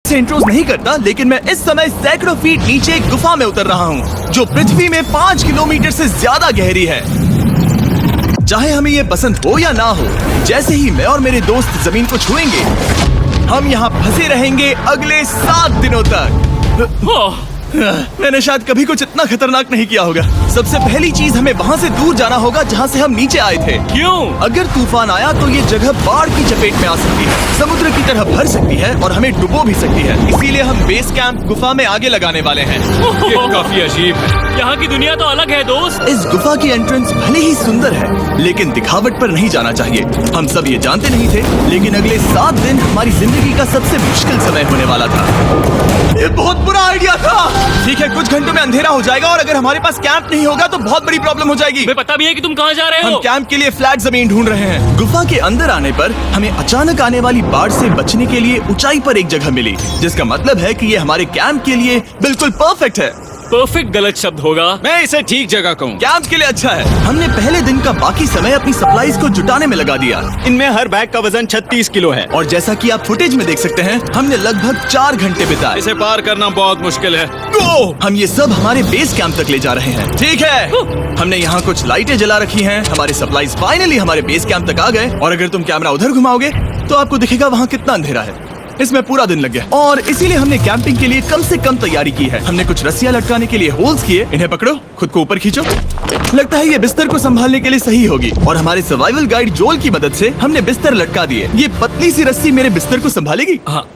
से इंट्रोज नहीं करता, लेकिन मैं इस समय सैकड़ों फीट नीचे एक गुफा में उतर रहा हूँ जो पृथ्वी में 5 किलोमीटर से ज्यादा गहरी है। चाहे हमें ये पसंद हो या ना हो, जैसे ही मैं और मेरे दोस्त जमीन को छुएंगे, हम यहाँ फंसे रहेंगे अगले 7 दिनों तक। मैंने शायद कभी कुछ इतना खतरनाक नहीं किया होगा। सबसे पहली चीज, हमें वहाँ से दूर जाना होगा जहाँ से हम नीचे आए थे। क्यों? अगर तूफान आया तो ये जगह बाढ़ की चपेट में आ सकती है, समुद्र की तरह भर सकती है और हमें डुबो भी सकती है। इसीलिए हम बेस कैंप गुफा में आगे लगाने वाले हैं। ये काफी अजीब है। यहाँ की दुनिया तो अलग है दोस्त। इस गुफा की एंट्रेंस भले ही सुंदर है, लेकिन दिखावट पर नहीं जाना चाहिए। हम सब ये जानते नहीं थे, लेकिन अगले 7 दिन हमारी जिंदगी का सबसे मुश्किल समय होने वाला था। ये बहुत बुरा आइडिया था। ठीक है, कुछ घंटों में अंधेरा हो जाएगा और अगर हमारे पास कैंप नहीं होगा तो बहुत बड़ी प्रॉब्लम हो जाएगी। हमें पता भी है कि तुम कहाँ जा रहे हो। हम कैंप के लिए फ्लैट जमीन ढूंढ रहे हैं। गुफा के अंदर आने पर हमें अचानक आने वाली बाढ़ से बचने के लिए ऊंचाई पर एक जगह मिली, जिसका मतलब है कि ये हमारे कैंप के लिए बिल्कुल परफेक्ट है। परफेक्ट गलत शब्द होगा। मैं इसे ठीक जगह कहूँ। कैंप के लिए अच्छा है। हमने पहले दिन का बाकी समय अपनी सप्लाईज को जुटाने में लगा दिया। इनमें हर बैग का वजन 36 किलो है और जैसा कि आप फुटेज में देख सकते हैं, हमने लगभग 4 घंटे बिताए। इसे पार करना बहुत मुश्किल है। हम ये सब हमारे बेस कैंप तक ले जा रहे हैं। ठीक है, हमने यहाँ कुछ लाइटें जला रखी हैं। हमारे सप्लाईज फाइनली हमारे बेस कैंप तक आ गए और अगर तुम कैमरा उधर घुमाओगे तो आपको दिखेगा वहाँ कितना अंधेरा है। इसमें पूरा दिन लग गया और इसीलिए हमने कैंपिंग के लिए कम से कम तैयारी की है। हमने कुछ रस्सियां लटकाने के लिए होल्स किए। इन्हें पकड़ो, खुद को ऊपर खींचो। लगता है ये बिस्तर को संभालने के लिए सही होगी और हमारे सर्वाइवल गाइड जोल की मदद से हमने बिस्तर लटका दिए। ये पतली सी रस्सी मेरे बिस्तर को संभालेगी। हाँ।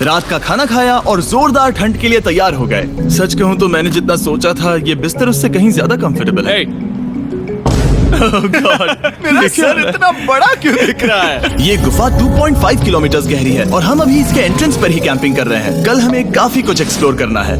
रात का खाना खाया और जोरदार ठंड के लिए तैयार हो गए। सच कहूँ तो मैंने जितना सोचा था, ये बिस्तर उससे कहीं ज्यादा कंफर्टेबल है। मेरा सर इतना बड़ा क्यों दिख रहा है? ये गुफा 2.5 किलोमीटर गहरी है और हम अभी इसके एंट्रेंस पर ही कैंपिंग कर रहे हैं। कल हमें काफी कुछ एक्सप्लोर करना है।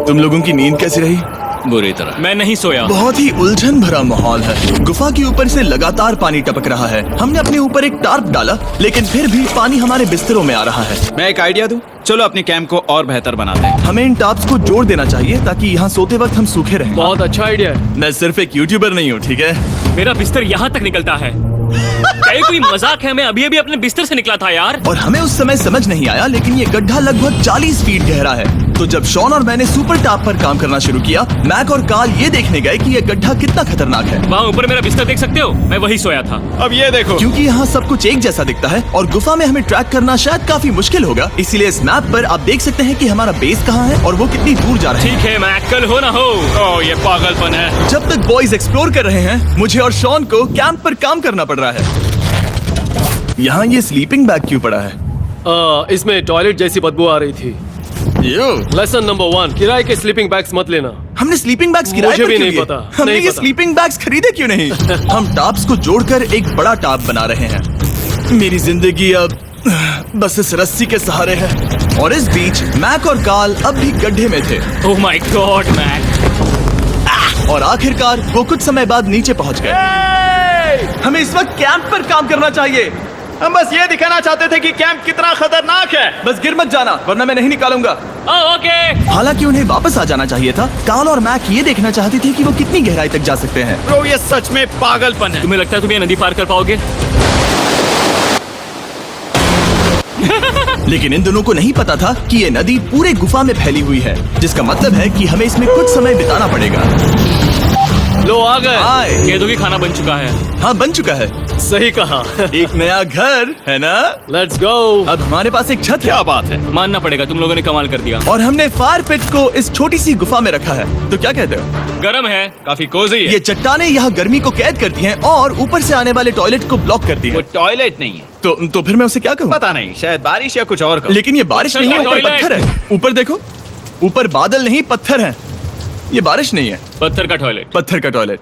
तुम लोगों की नींद कैसी रही? बुरी तरह। मैं नहीं सोया। बहुत ही उलझन भरा माहौल है। गुफा के ऊपर से लगातार पानी टपक रहा है। हमने अपने ऊपर एक टार्प डाला, लेकिन फिर भी पानी हमारे बिस्तरों में आ रहा है। मैं एक आइडिया दूं? चलो अपने कैंप को और बेहतर बनाते हैं। हमें इन टार्प्स को जोड़ देना चाहिए ताकि यहाँ सोते वक्त हम सूखे रहें। बहुत अच्छा आइडिया है। मैं सिर्फ एक यूट्यूबर नहीं हूँ, ठीक है? मेरा बिस्तर यहाँ तक निकलता है। क्या ये कोई मजाक है? मैं अभी अभी अपने बिस्तर से निकला था यार। और हमें उस समय समझ नहीं आया, लेकिन ये गड्ढा लगभग 40 फीट गहरा है। तो जब शॉन और मैंने सुपर टाप पर काम करना शुरू किया, मैक और कार्ल ये देखने गए कि ये गड्ढा कितना खतरनाक है। वहाँ ऊपर मेरा बिस्तर देख सकते हो? मैं वही सोया था। अब ये देखो, क्योंकि यहाँ सब कुछ एक जैसा दिखता है और गुफा में हमें ट्रैक करना शायद काफी मुश्किल होगा, इसीलिए इस मैप पर आप देख सकते हैं कि हमारा बेस कहाँ है और वो कितनी दूर जा रहा है। ठीक है, मैं कल हो ना हो। ओह ये पागलपन है। जब तक बॉयज एक्सप्लोर कर रहे हैं, मुझे और शॉन को कैंप पर काम करना पड़ रहा है। यहाँ ये स्लीपिंग बैग क्यों पड़ा है? इसमें टॉयलेट जैसी बदबू आ रही थी। लेसन नंबर 1, किराए के स्लीपिंग बैग्स मत लेना। हमने स्लीपिंग बैग्स किराए मुझे पर भी क्यों नहीं लिए? पता, हमने नहीं ये पता। स्लीपिंग बैग्स खरीदे क्यों नहीं? हम टाप्स को जोड़कर एक बड़ा टाप बना रहे हैं। मेरी जिंदगी अब बस इस रस्सी के सहारे है। और इस बीच मैक और कार्ल अब भी गड्ढे में थे। Oh my god Mac. और आखिरकार वो कुछ समय बाद नीचे पहुंच गए। हमें इस वक्त कैंप पर काम करना चाहिए। हम बस ये दिखाना चाहते थे कि कैंप कितना खतरनाक है। बस गिर मत जाना, वरना मैं नहीं निकालूंगा। ओके। हालांकि उन्हें वापस आ जाना चाहिए था। कार्ल और मैक ये देखना चाहते थे कि वो कितनी गहराई तक जा सकते हैं। ब्रो ये सच में पागलपन है। तुम्हें लगता है तुम ये नदी पार कर पाओगे? लेकिन इन दोनों को नहीं पता था कि ये नदी पूरे गुफा में फैली हुई है, जिसका मतलब है कि हमें इसमें कुछ समय बिताना पड़ेगा। लो आ गए। आए। कह दो कि खाना बन चुका है। हाँ, बन चुका है। सही कहा। एक नया घर है ना? Let's go. अब हमारे पास एक छत है। क्या बात है। मानना पड़ेगा, तुम लोगों ने कमाल कर दिया। और हमने फायर पिट को इस छोटी सी गुफा में रखा है। तो क्या कहते हो? गरम है। काफी कोजी है। ये चट्टानें यहाँ गर्मी को कैद करती हैं और ऊपर से आने वाले टॉयलेट को ब्लॉक करती वो हैं। टॉयलेट नहीं है। तो फिर मैं उसे क्या कहूँ? पता नहीं, शायद बारिश या कुछ और कहूं। लेकिन ये बारिश नहीं है, ऊपर टॉयलेट। पत्थर है। ऊपर देखो, ऊपर बादल नहीं पत्थर है। ये बारिश नहीं है, पत्थर का टॉयलेट। पत्थर का टॉयलेट।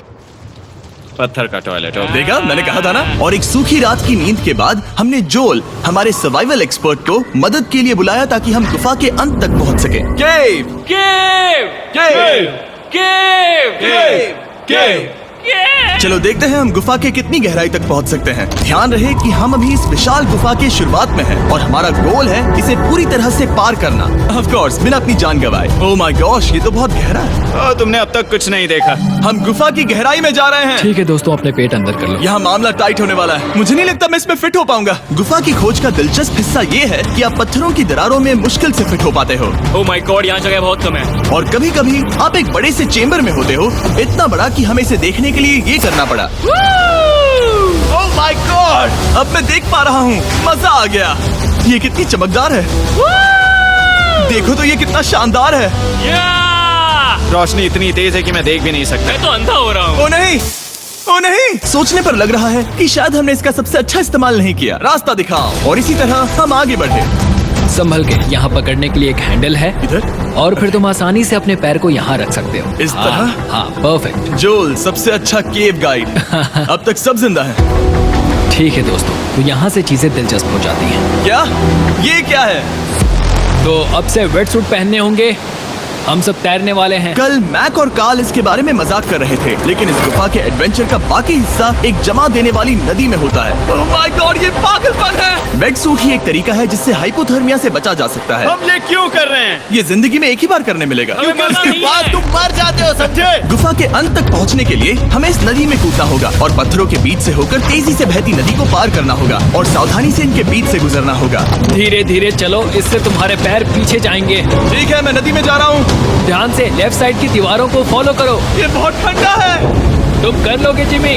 पत्थर का टॉयलेट। देखा, मैंने कहा था ना। और एक सूखी रात की नींद के बाद हमने जोल, हमारे सर्वाइवल एक्सपर्ट को मदद के लिए बुलाया ताकि हम गुफा के अंत तक पहुंच सके। केव, केव, केव, केव, केव, केव। केव। चलो देखते हैं हम गुफा के कितनी गहराई तक पहुंच सकते हैं। ध्यान रहे कि हम अभी इस विशाल गुफा के शुरुआत में हैं और हमारा गोल है इसे पूरी तरह से पार करना। ऑफ कोर्स बिना अपनी जान गंवाए। ओह माय गॉश, ये तो बहुत गहरा है। तुमने अब तक कुछ नहीं देखा। हम गुफा की गहराई में जा रहे हैं। ठीक है दोस्तों, अपने पेट अंदर कर लो। यहाँ मामला टाइट होने वाला है। मुझे नहीं लगता मैं इसमें फिट हो पाऊंगा। गुफा की खोज का दिलचस्प हिस्सा ये है कि आप पत्थरों की दरारों में मुश्किल से फिट हो पाते हो ओह माय गॉड, यहाँ जगह बहुत कम है। और कभी कभी आप एक बड़े से चेम्बर में होते हो, इतना बड़ा कि हमें इसे देखने के लिए ये करना पड़ा। ओह माय गॉड, अब मैं देख पा रहा हूँ, मजा आ गया। ये कितनी चमकदार है। देखो तो ये कितना शानदार है। रोशनी इतनी तेज है कि मैं देख भी नहीं सकता। मैं तो अंधा हो रहा हूँ। ओ नहीं, ओ नहीं, सोचने पर लग रहा है कि शायद हमने इसका सबसे अच्छा इस्तेमाल नहीं किया। रास्ता दिखाओ। और इसी तरह हम आगे बढ़े। संभल के, यहाँ पकड़ने के लिए एक हैंडल है इधर और फिर तुम आसानी से अपने पैर को यहाँ रख सकते हो। इस तरह? हाँ, परफेक्ट। जोल सबसे अच्छा केव गाइड। अब तक सब जिंदा हैं। ठीक है दोस्तों, तो यहाँ से चीजें दिलचस्प हो जाती हैं। क्या? ये क्या है? तो अब से वेट सूट पहनने होंगे। हम सब तैरने वाले हैं। कल मैक और कार्ल इसके बारे में मजाक कर रहे थे, लेकिन इस गुफा के एडवेंचर का बाकी हिस्सा एक जमा देने वाली नदी में होता है। ओह माय गॉड, ये पागलपन है। वेट सूट ही एक तरीका है जिससे हाइपोथर्मिया से बचा जा सकता है। हम ये क्यों कर रहे हैं? ये जिंदगी में एक ही बार करने मिलेगा। क्योंकि उसके बाद तुम मर जाते हो, समझे? गुफा के अंत तक पहुंचने के लिए हमें इस नदी में कूदना होगा और पत्थरों के बीच से होकर तेजी से बहती नदी को पार करना होगा और सावधानी से इनके बीच से गुजरना होगा। धीरे धीरे चलो, इससे तुम्हारे पैर पीछे जाएंगे। ठीक है, मैं नदी में जा रहा हूँ। ध्यान से लेफ्ट साइड की दीवारों को फॉलो करो। ये बहुत ठंडा है। तुम कर लोगे जिमी।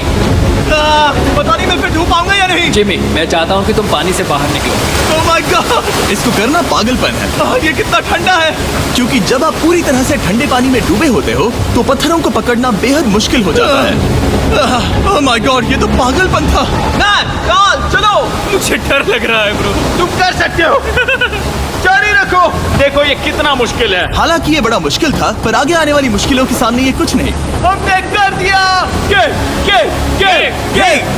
पता नहीं मैं फिट हो पाऊंगा या नहीं। जिमी, मैं चाहता हूँ कि तुम पानी से बाहर निकलो। ओह माय गॉड, इसको करना पागलपन है। ये कितना ठंडा है। क्योंकि जब आप पूरी तरह से ठंडे पानी में डूबे होते हो तो पत्थरों को पकड़ना बेहद मुश्किल हो जाता है। ओह माय गॉड, ये तो पागलपन था। चलो। मुझे डर लग रहा है ब्रो। तुम कर सकते हो। जारी रखो। देखो ये कितना मुश्किल है। हालांकि ये बड़ा मुश्किल था, पर आगे आने वाली मुश्किलों के सामने ये कुछ नहीं। हमने कर दिया।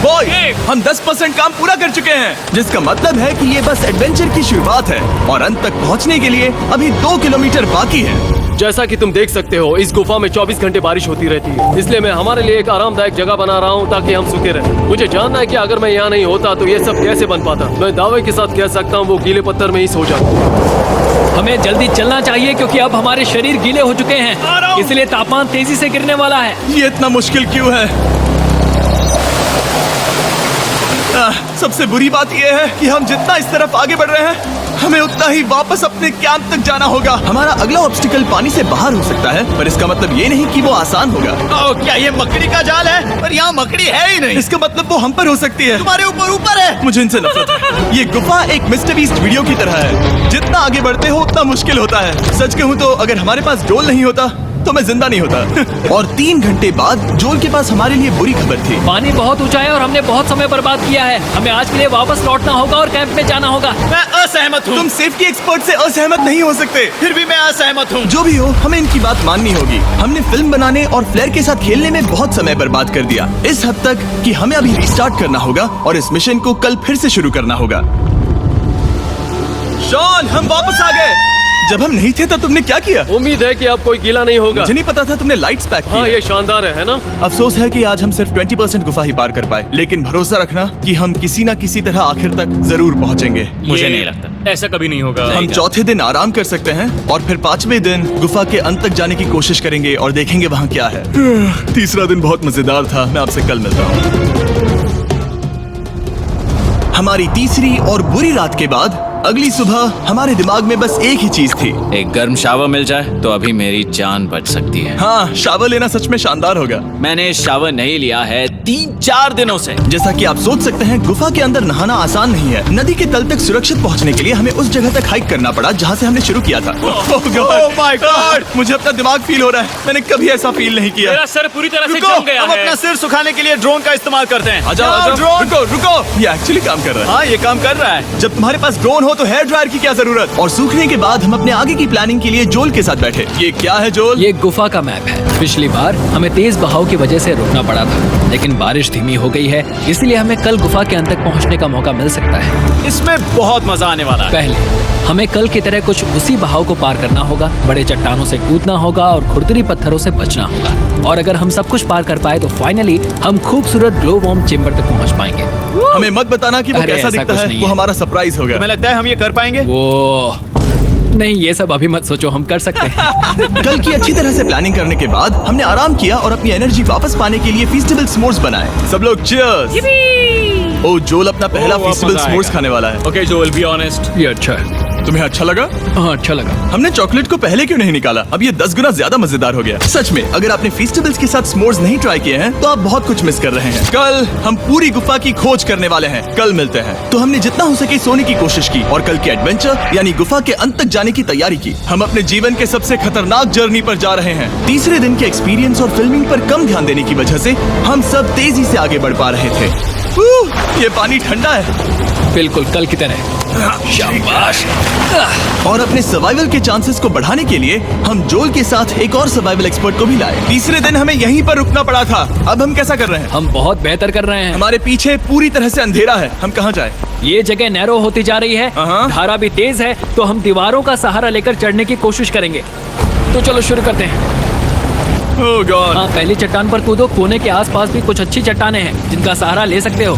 बॉय, हम 10% काम पूरा कर चुके हैं, जिसका मतलब है कि ये बस एडवेंचर की शुरुआत है और अंत तक पहुंचने के लिए अभी 2 किलोमीटर बाकी है। जैसा कि तुम देख सकते हो, इस गुफा में 24 घंटे बारिश होती रहती है। इसलिए मैं हमारे लिए एक आरामदायक जगह बना रहा हूँ ताकि हम सूखे रहें। मुझे जानना है कि अगर मैं यहाँ नहीं होता तो ये सब कैसे बन पाता। मैं दावे के साथ कह सकता हूँ वो गीले पत्थर में ही सो जाता। हमें जल्दी चलना चाहिए क्योंकि अब हमारे शरीर गीले हो चुके हैं, इसलिए तापमान तेजी से गिरने वाला है। ये इतना मुश्किल क्यों है? सबसे बुरी बात यह है कि हम जितना इस तरफ आगे बढ़ रहे हैं, हमें उतना ही वापस अपने कैंप तक जाना होगा। हमारा अगला ऑब्स्टिकल पानी से बाहर हो सकता है, पर इसका मतलब ये नहीं कि वो आसान होगा। क्या ये मकड़ी का जाल है? पर यहाँ मकड़ी है ही नहीं। इसका मतलब वो हम पर हो सकती है। तुम्हारे ऊपर है। मुझे इनसे नफरत है। ये गुफा एक मिस्टर बीस्ट वीडियो की तरह है। जितना आगे बढ़ते हो उतना मुश्किल होता है। सच कहूँ तो अगर हमारे पास जोल नहीं होता तो मैं जिंदा नहीं होता। और 3 घंटे बाद जोल के पास हमारे लिए बुरी खबर थी। पानी बहुत ऊंचा है और हमने बहुत समय बर्बाद किया है। हमें आज के लिए वापस लौटना होगा और कैंप में जाना होगा। मैं असहमत हूँ। तुम सेफ्टी एक्सपर्ट से असहमत नहीं हो सकते। फिर भी मैं असहमत हूँ। जो भी हो, हमें इनकी बात माननी होगी। हमने फिल्म बनाने और फ्लेयर के साथ खेलने में बहुत समय बर्बाद कर दिया, इस हद तक कि हमें अभी रिस्टार्ट करना होगा और इस मिशन को कल फिर से शुरू करना होगा। शॉन, हम वापस आ गए। जब हम नहीं थे तब तुमने क्या किया? उम्मीद है कि अब कोई गीला नहीं होगा। मुझे नहीं पता था तुमने लाइट्स पैक हाँ, की। ये शानदार है ना? अफसोस है कि आज हम सिर्फ 20% गुफा ही पार कर पाए, लेकिन भरोसा रखना कि हम किसी न किसी तरह आखिर तक जरूर पहुंचेंगे। मुझे नहीं लगता ऐसा कभी नहीं होगा। हम चौथे दिन आराम कर सकते हैं और फिर 5वें दिन गुफा के अंत तक जाने की कोशिश करेंगे और देखेंगे वहाँ क्या है। तीसरा दिन बहुत मजेदार था। मैं आपसे कल मिलता हूँ। हमारी तीसरी और बुरी रात के बाद अगली सुबह हमारे दिमाग में बस एक ही चीज थी। एक गर्म शावर मिल जाए तो अभी मेरी जान बच सकती है। हाँ, शावर लेना सच में शानदार होगा। मैंने शावर नहीं लिया है 3-4 दिनों से। जैसा कि आप सोच सकते हैं, गुफा के अंदर नहाना आसान नहीं है। नदी के तल तक सुरक्षित पहुंचने के लिए हमें उस जगह तक हाइक करना पड़ा जहां से हमने शुरू किया था। Oh my God! मुझे अपना दिमाग फील हो रहा है। मैंने कभी ऐसा फील नहीं किया। मेरा सर पूरी तरह से रुको, जम गया हम है। अपना सिर सुखाने के लिए ड्रोन का इस्तेमाल करते हैं। आजाओ, ड्रोन। रुको। ये एक्चुअली काम कर रहा है। हाँ, ये काम कर रहा है। जब तुम्हारे पास ड्रोन हो तो हेयर ड्रायर की क्या जरूरत। और सूखने के बाद हम अपने आगे की प्लानिंग के लिए जोल के साथ बैठे। ये क्या है जोल? ये गुफा का मैप है। पिछली बार हमें तेज बहाव की वजह से रुकना पड़ा था, लेकिन बारिश धीमी हो गई है, इसलिए हमें कल गुफा के अंत तक पहुंचने का मौका मिल सकता है। इसमें बहुत मजा आने वाला है। पहले हमें कल की तरह कुछ उसी बहाव को पार करना होगा, बड़े चट्टानों से कूदना होगा और खुरदरी पत्थरों से बचना होगा। और अगर हम सब कुछ पार कर पाए तो फाइनली हम खूबसूरत ग्लो वॉर्म चेम्बर तक पहुंच पाएंगे। हमें मत बताना कि वो अरे, कैसा ऐसा दिखता कुछ है, नहीं वो है। हमारा सरप्राइज होगा। तुम्हें लगता है हम ये कर पाएंगे? वो नहीं, ये सब अभी मत सोचो, हम कर सकते हैं। कल की अच्छी तरह से प्लानिंग करने के बाद हमने आराम किया और अपनी एनर्जी वापस पाने के लिए फीस्टेबल स्मोर्स बनाए। सब लोग चीयर्स। ओ, जोल अपना पहला अब फीस्टेबल मजा स्मोर्स आएगा। खाने वाला है। Okay Joel, be honest. ये अच्छा है। तुम्हें अच्छा लगा? हाँ, अच्छा लगा। हमने चॉकलेट को पहले क्यों नहीं निकाला? अब ये 10 गुना ज्यादा मजेदार हो गया। सच में, अगर आपने फीस्टेबल्स के साथ स्मोर्स नहीं ट्राई किए हैं तो आप बहुत कुछ मिस कर रहे हैं। कल हम पूरी गुफा की खोज करने वाले हैं। कल मिलते हैं। तो हमने जितना हो सके सोने की कोशिश की और कल के एडवेंचर यानी गुफा के अंत तक जाने की तैयारी की। हम अपने जीवन के सबसे खतरनाक जर्नी पर जा रहे हैं। तीसरे दिन के एक्सपीरियंस और फिल्मिंग पर कम ध्यान देने की वजह से हम सब तेजी से आगे बढ़ पा रहे थे। ये पानी ठंडा है। बिल्कुल कल की तरह। शाबाश। और अपने सर्वाइवल के चांसेस को बढ़ाने के लिए हम जोल के साथ एक और सर्वाइवल एक्सपर्ट को भी लाए। तीसरे दिन हमें यहीं पर रुकना पड़ा था। अब हम कैसा कर रहे हैं? हम बहुत बेहतर कर रहे हैं। हमारे पीछे पूरी तरह से अंधेरा है। हम कहाँ जाए? ये जगह नैरो होती जा रही है, हाँ। धारा भी तेज है, तो हम दीवारों का सहारा लेकर चढ़ने की कोशिश करेंगे। तो चलो शुरू करते हैं। ओह गॉड। हाँ, पहली चट्टान पर कूदो। कोने के आसपास भी कुछ अच्छी चट्टानें हैं जिनका सहारा ले सकते हो।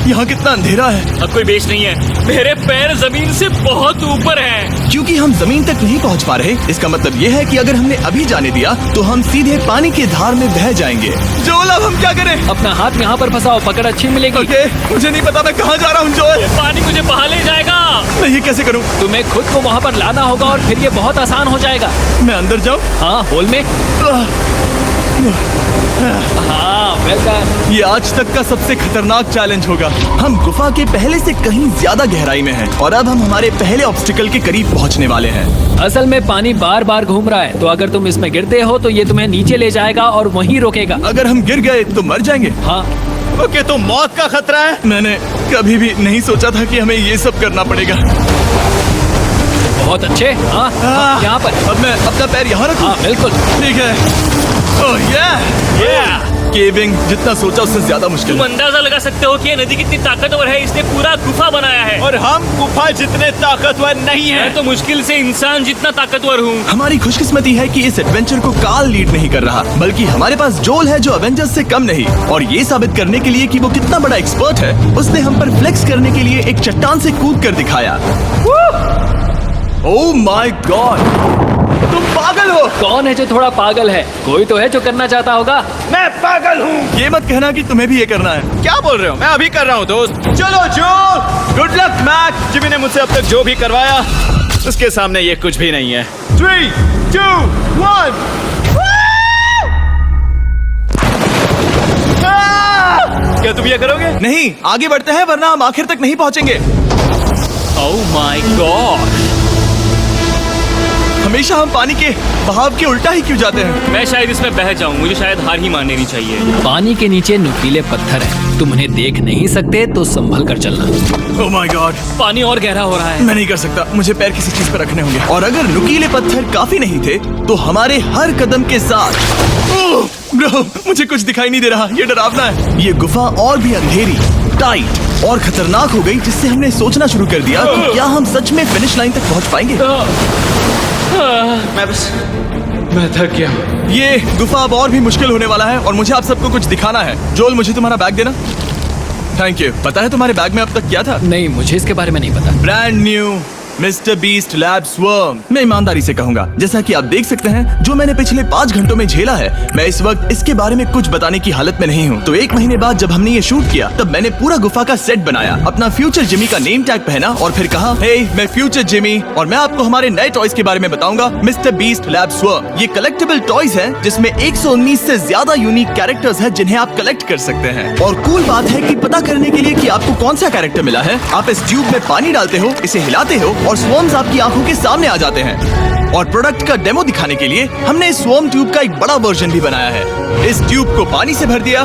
यहाँ कितना अंधेरा है। अब कोई बेस नहीं है, मेरे पैर जमीन से बहुत ऊपर हैं। क्योंकि हम जमीन तक नहीं पहुँच पा रहे, इसका मतलब ये है कि अगर हमने अभी जाने दिया तो हम सीधे पानी की धार में बह जाएंगे। जोल, अब हम क्या करें? अपना हाथ यहाँ पर फंसाओ, पकड़ अच्छी मिलेगी। ओके, मुझे नहीं पता मैं कहाँ जा रहा हूँ जोल। पानी मुझे बहा ले जाएगा। मैं ये कैसे करूँ? तुम्हें खुद को वहाँ पर लाना होगा और फिर ये बहुत आसान हो जाएगा। मैं अंदर जाऊँ? हाँ, होल में। हाँ, वेलकम। ये आज तक का सबसे खतरनाक चैलेंज होगा। हम गुफा के पहले से कहीं ज्यादा गहराई में हैं और अब हम हमारे पहले ऑब्स्टिकल के करीब पहुंचने वाले हैं। असल में पानी बार बार घूम रहा है, तो अगर तुम इसमें गिरते हो तो ये तुम्हें नीचे ले जाएगा और वहीं रोकेगा। अगर हम गिर गए तो मर जाएंगे। हाँ, ओके, तो मौत का खतरा है। मैंने कभी भी नहीं सोचा था कि हमें ये सब करना पड़ेगा। बहुत अच्छे। हाँ, यहाँ पर। अब मैं अपना पैर यहाँ रखूं? हाँ, बिल्कुल। ठीक है। ओह केविंग जितना सोचा उससे ज्यादा मुश्किल तुम है। अंदाजा लगा सकते हो कि ये नदी कितनी ताकतवर है। इसने पूरा गुफा बनाया है और हम गुफा जितने ताकतवर नहीं है। मैं तो मुश्किल से इंसान जितना ताकतवर हूँ। हमारी खुशकिस्मती है कि इस एडवेंचर को काल लीड नहीं कर रहा, बल्कि हमारे पास जोल है जो अवेंजर्स से कम नहीं। और ये साबित करने के लिए कि वो कितना बड़ा एक्सपर्ट है, उसने हम पर फ्लेक्स करने के लिए एक चट्टान से कूद कर दिखाया। ओह माय गॉड, तुम पागल हो। कौन है जो थोड़ा पागल है? कोई तो है जो करना चाहता होगा। मैं पागल हूँ। ये मत कहना कि तुम्हें भी ये करना है। क्या बोल रहे हो? मैं अभी कर रहा हूँ दोस्त। चलो जो, गुड लक मैक। जिमी ने मुझसे अब तक जो भी करवाया उसके सामने ये कुछ भी नहीं है। 3, 2, 1। क्या तुम ये करोगे? नहीं, आगे बढ़ते हैं वरना हम आखिर तक नहीं पहुंचेंगे। ओह माय गॉड, हमेशा हम पानी के बहाव के उल्टा ही क्यों जाते हैं? मैं शायद इसमें बह जाऊं। मुझे शायद हार ही मान लेनी चाहिए। पानी के नीचे नुकीले पत्थर हैं। तुम उन्हें देख नहीं सकते तो संभल कर चलना। ओह माय गॉड, पानी और गहरा हो रहा है। मैं नहीं कर सकता। मुझे पैर किसी चीज पर रखने होंगे। और अगर नुकीले पत्थर काफी नहीं थे तो हमारे हर कदम के साथ ओह ब्रो, मुझे कुछ दिखाई नहीं दे रहा। ये डरावना है। ये गुफा और भी अंधेरी, टाइट और खतरनाक हो गई, जिससे हमने सोचना शुरू कर दिया कि क्या हम सच में फिनिश लाइन तक पहुंच पाएंगे। मैं थक गया। ये गुफा अब और भी मुश्किल होने वाला है और मुझे आप सबको कुछ दिखाना है। जोल, मुझे तुम्हारा बैग देना। Thank you. पता है तुम्हारे बैग में अब तक क्या था? नहीं, मुझे इसके बारे में नहीं पता। Brand new mister beast lab swarm. मैं ईमानदारी से कहूंगा, जैसा कि आप देख सकते हैं, जो मैंने पिछले 5 घंटों में झेला है, मैं इस वक्त इसके बारे में कुछ बताने की हालत में नहीं हूँ। तो 1 महीने बाद जब हमने ये शूट किया, तब मैंने पूरा गुफा का सेट बनाया, अपना फ्यूचर जिमी का नेम टैग पहना और फिर कहा, हे मैं फ्यूचर जिमी और मैं आपको हमारे नए टॉयज के बारे में बताऊंगा, मिस्टर बीस्ट लैब स्वर्म। ये कलेक्टेबल टॉयज हैं जिसमें 119 से ज्यादा यूनिक कैरेक्टर्स हैं जिन्हें आप कलेक्ट कर सकते हैं। और कूल बात है कि पता करने के लिए कि आपको कौन सा कैरेक्टर मिला है, आप इस ट्यूब में पानी डालते हो, इसे हिलाते हो और स्वर्म्स आपकी आंखों के सामने आ जाते हैं। और प्रोडक्ट का डेमो दिखाने के लिए हमने इस स्वर्म ट्यूब का एक बड़ा वर्जन भी बनाया है। इस ट्यूब को पानी से भर दिया।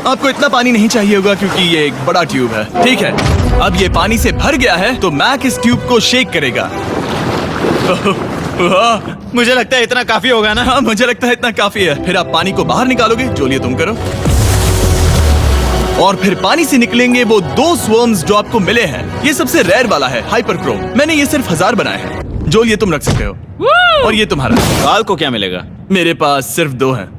आपको इतना पानी नहीं चाहिए होगा क्योंकि ये एक बड़ा ट्यूब है। ठीक है, अब ये पानी से भर गया है तो मैक इस ट्यूब को शेक करेगा। वाह, मुझे लगता है इतना काफी होगा ना। हाँ मुझे लगता है इतना काफी है। फिर आप पानी को बाहर निकालोगे, जो लिए तुम करो। और फिर पानी से निकलेंगे वो 2 स्वर्म्स जो आपको मिले हैं। ये सबसे रेयर वाला है, हाइपरक्रोम। मैंने ये सिर्फ 1000 बनाए हैं। जो ये तुम रख सकते हो। और ये तुम्हारा। काल को क्या मिलेगा? मेरे पास सिर्फ 2 हैं।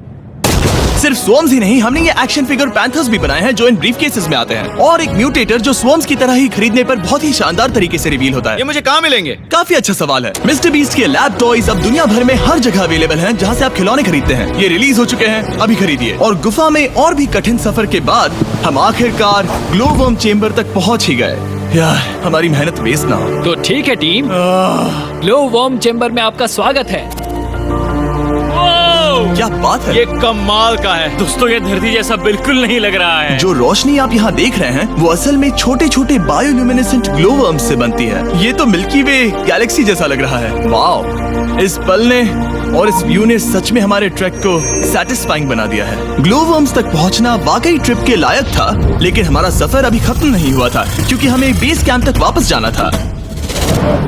सिर्फ स्वर्म्स ही नहीं, हमने ये एक्शन फिगर पैंथर्स भी बनाए हैं जो इन ब्रीफ केसेस में आते हैं। और एक म्यूटेटर जो स्वर्म्स की तरह ही खरीदने पर बहुत ही शानदार तरीके से रिवील होता है। ये मुझे कहाँ मिलेंगे? काफी अच्छा सवाल है। मिस्टर बीस्ट के लैब टॉयज अब दुनिया भर में हर जगह अवेलेबल हैं जहां से आप खिलौने खरीदते हैं। ये रिलीज हो चुके हैं, अभी खरीदिए। और गुफा में और भी कठिन सफर के बाद हम आखिरकार ग्लो वर्म चेम्बर तक पहुंच ही गए। यार हमारी मेहनत वेस्ट ना हो। तो ठीक है टीम, ग्लो वर्म चेम्बर में आपका स्वागत है। क्या बात है। ये कमाल का है। दोस्तों ये धरती जैसा बिल्कुल नहीं लग रहा है। जो रोशनी आप यहाँ देख रहे हैं वो असल में छोटे छोटे बायोल्यूमिनेसेंट ग्लो वर्म्स से बनती है। ये तो मिल्की वे गैलेक्सी जैसा लग रहा है। वाओ, इस पल ने और इस व्यू ने सच में हमारे ट्रैक को सैटिस्फाइंग बना दिया है। ग्लो वर्म्स तक पहुँचना वाकई ट्रिप के लायक था, लेकिन हमारा सफर अभी खत्म नहीं हुआ था क्योंकि हमें बेस कैंप तक वापस जाना था।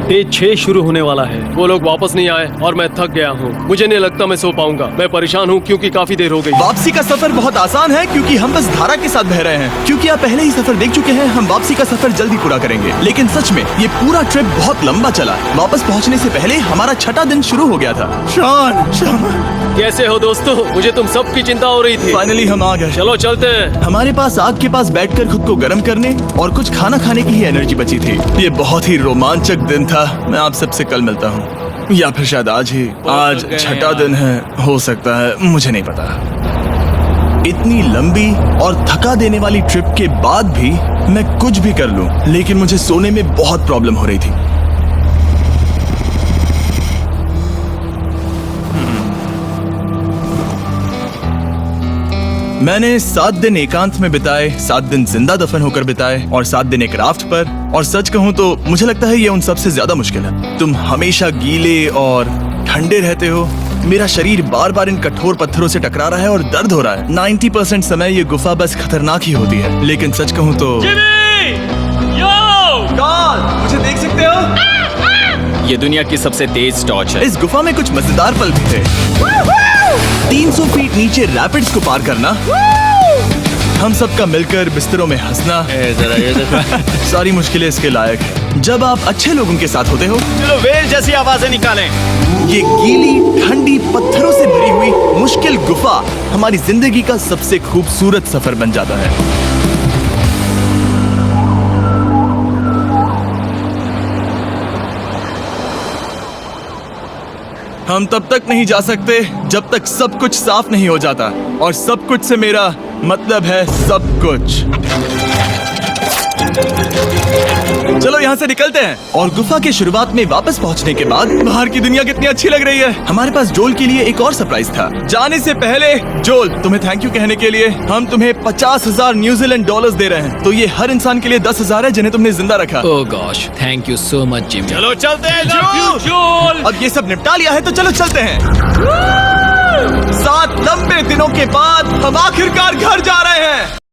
डे 6 शुरू होने वाला है। वो लोग वापस नहीं आए और मैं थक गया हूँ। मुझे नहीं लगता मैं सो पाऊंगा। मैं परेशान हूँ क्योंकि काफी देर हो गई। वापसी का सफर बहुत आसान है क्योंकि हम बस धारा के साथ बह रहे हैं। क्योंकि आप पहले ही सफर देख चुके हैं, हम वापसी का सफर जल्दी पूरा करेंगे। लेकिन सच में ये पूरा ट्रिप बहुत लंबा चला। वापस पहुंचने से पहले हमारा 6वां दिन शुरू हो गया था। शान कैसे हो दोस्तों? मुझे तुम सबकी चिंता हो रही थी। फाइनली हम आ गए। चलो चलते हैं। हमारे पास आग के पास बैठकर खुद को गर्म करने और कुछ खाना खाने की ही एनर्जी बची थी। ये बहुत ही रोमांचक दिन था। मैं आप सबसे कल मिलता हूँ, या फिर शायद आज ही। आज 6वां दिन है, हो सकता है, मुझे नहीं पता। इतनी लंबी और थका देने वाली ट्रिप के बाद भी मैं कुछ भी कर लूं, लेकिन मुझे सोने में बहुत प्रॉब्लम हो रही थी। मैंने 7 दिन एकांत में बिताए, 7 दिन जिंदा दफन होकर बिताए और 7 दिन एक राफ्ट पर। और सच कहूं तो मुझे लगता है ये उन सबसे ज्यादा मुश्किल है। तुम हमेशा गीले और ठंडे रहते हो। मेरा शरीर बार बार इन कठोर पत्थरों से टकरा रहा है और दर्द हो रहा है। 90% समय ये गुफा बस खतरनाक ही होती है। लेकिन सच कहूं तो मुझे देख सकते हो? ये दुनिया की सबसे तेज टॉर्च है। इस गुफा में कुछ मजेदार पल भी थे। 300 फीट नीचे रैपिड्स को पार करना, हम सबका मिलकर बिस्तरों में हंसना, सारी मुश्किलें इसके लायक है जब आप अच्छे लोगों के साथ होते हो। चलो वेल जैसी आवाजें निकालें। ये गीली ठंडी पत्थरों से भरी हुई मुश्किल गुफा हमारी जिंदगी का सबसे खूबसूरत सफर बन जाता है। हम तब तक नहीं जा सकते जब तक सब कुछ साफ नहीं हो जाता। और सब कुछ से मेरा मतलब है सब कुछ। चलो यहाँ से निकलते हैं। और गुफा के शुरुआत में वापस पहुँचने के बाद बाहर की दुनिया कितनी अच्छी लग रही है। हमारे पास जोल के लिए एक और सरप्राइज था। जाने से पहले जोल, तुम्हें थैंक यू कहने के लिए हम तुम्हें 50,000 न्यूजीलैंड डॉलर्स दे रहे हैं। तो ये हर इंसान के लिए 10,000 है जिन्हें तुमने जिंदा रखा। Oh gosh, thank you so much Jim. चलो चलते हैं जोल। जोल अब ये सब निपटा लिया है तो चलो चलते हैं। 7 लंबे दिनों के बाद हम आखिरकार घर जा रहे हैं।